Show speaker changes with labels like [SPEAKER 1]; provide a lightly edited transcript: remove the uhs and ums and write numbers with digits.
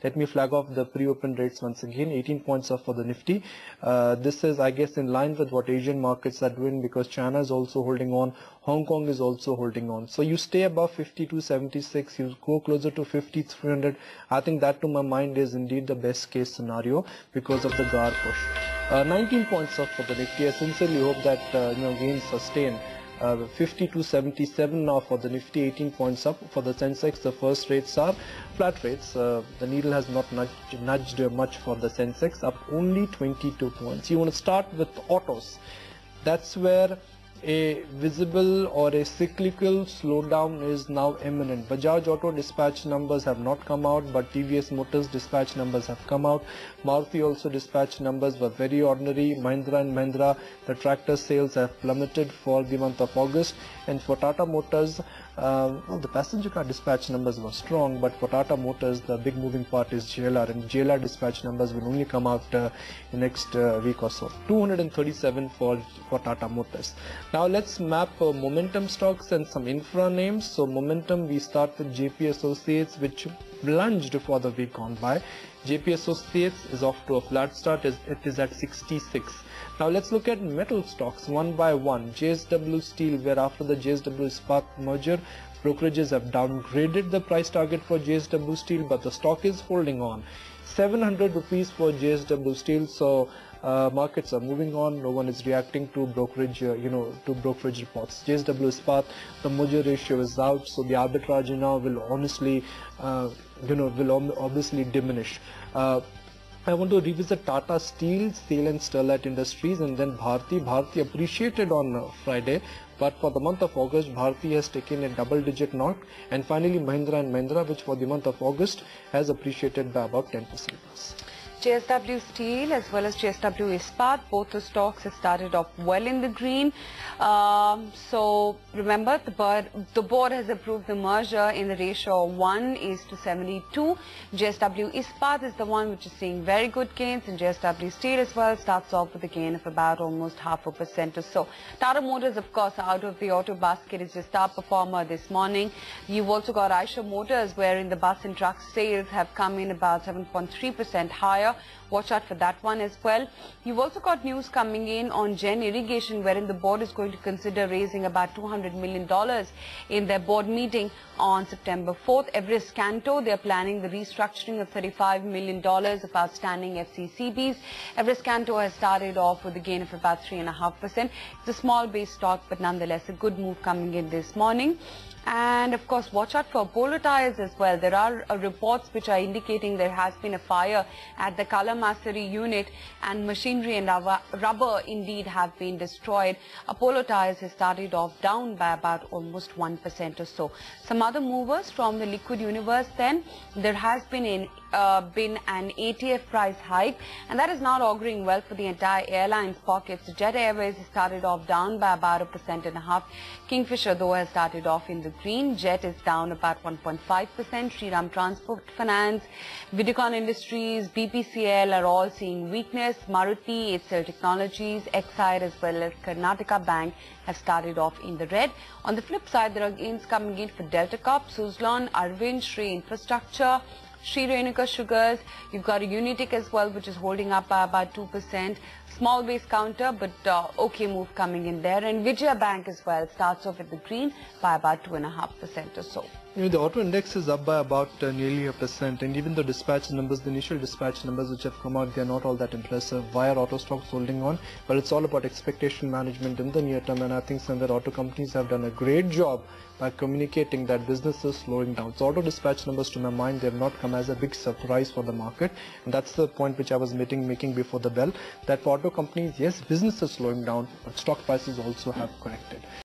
[SPEAKER 1] Let me flag off the pre-open rates once again. 18 points up for the Nifty. This is, I guess, in line with what Asian markets are doing, because China is also holding on. Hong Kong is also holding on. So you stay above 52.76, you go closer to 5300. I think that, to my mind, is indeed the best case scenario because of the GAR push. 19 points up for the Nifty. I sincerely hope that gains sustain. 52.77 now for the Nifty, 18 points up. For the Sensex, the first rates are flat rates. The needle has not nudged much for the Sensex, up only 22 points. You want to start with autos. That's where a visible or a cyclical slowdown is now imminent. Bajaj Auto dispatch numbers have not come out, but TVS Motors dispatch numbers have come out. Maruti also dispatch numbers were very ordinary. Mahindra and Mahindra, the tractor sales have plummeted for the month of August. And for Tata Motors, the passenger car dispatch numbers were strong, but for Tata Motors, the big moving part is JLR, and JLR dispatch numbers will only come out in next week or so. 237 for Tata Motors. Now let's map momentum stocks and some infra names. So momentum, we start with JP Associates, which plunged for the week gone by. JP Associates is off to a flat start. It is at 66. Now let's look at metal stocks one by one. JSW Steel, where after the JSW Ispat merger, brokerages have downgraded the price target for JSW Steel, but the stock is holding on. 700 rupees for JSW Steel. So markets are moving on. No one is reacting to brokerage, to brokerage reports. JSW Ispat, the merger ratio is out, so the arbitrage now will honestly, will obviously diminish. I want to revisit Tata Steel, Steel and Sterlite Industries, and then Bharti. Bharti appreciated on Friday, but for the month of August, Bharti has taken a double-digit knock. And finally, Mahindra and Mahindra, which for the month of August has appreciated by about 10% plus.
[SPEAKER 2] JSW Steel as well as JSW Ispat, both the stocks have started off well in the green. So remember, the board has approved the merger in the ratio of 1:72. JSW Ispat is the one which is seeing very good gains, and JSW Steel as well starts off with a gain of about almost 0.5% or so. Tata Motors, of course, out of the auto basket, is the star performer this morning. You've also got Eicher Motors, wherein the bus and truck sales have come in about 7.3% higher. Watch out for that one as well. You've also got news coming in on Gen Irrigation, wherein the board is going to consider raising about $200 million in their board meeting on September 4th. Everest Canto, they're planning the restructuring of $35 million of outstanding FCCBs. Everest Canto has started off with a gain of about 3.5%. It's a small base stock, but nonetheless a good move coming in this morning. And of course, watch out for Apollo Tyres as well. There are reports which are indicating there has been a fire at the Kalamassery unit, and machinery and rubber indeed have been destroyed. Apollo Tyres has started off down by about almost 1% or so. Some other movers from the liquid universe then, there has been an ATF price hike, and that is not auguring well for the entire airlines pockets. Jet Airways has started off down by about 1.5%. Kingfisher, though, has started off in the green. Jet is down about 1.5%. Shriram Transport Finance, Vidicon Industries, BPCL are all seeing weakness. Maruti, HCL Technologies, Exide as well as Karnataka Bank have started off in the red. On the flip side, there are gains coming in for Delta Corp, Suzlon, Arvind, Shree Infrastructure, Sri Renuka Sugars. You've got a Unitic as well, which is holding up by about 2%. Small base counter, but okay move coming in there. And Vijaya Bank as well starts off at the green by about 2.5% or so.
[SPEAKER 1] The auto index is up by about nearly 1%, and even the dispatch numbers, the initial dispatch numbers which have come out, they are not all that impressive. Why are auto stocks holding on? But it's all about expectation management in the near term, and I think some of the auto companies have done a great job by communicating that business is slowing down. So auto dispatch numbers, to my mind, they have not come as a big surprise for the market, and that's the point which I was making before the bell, that for auto companies, yes, business is slowing down, but stock prices also have corrected.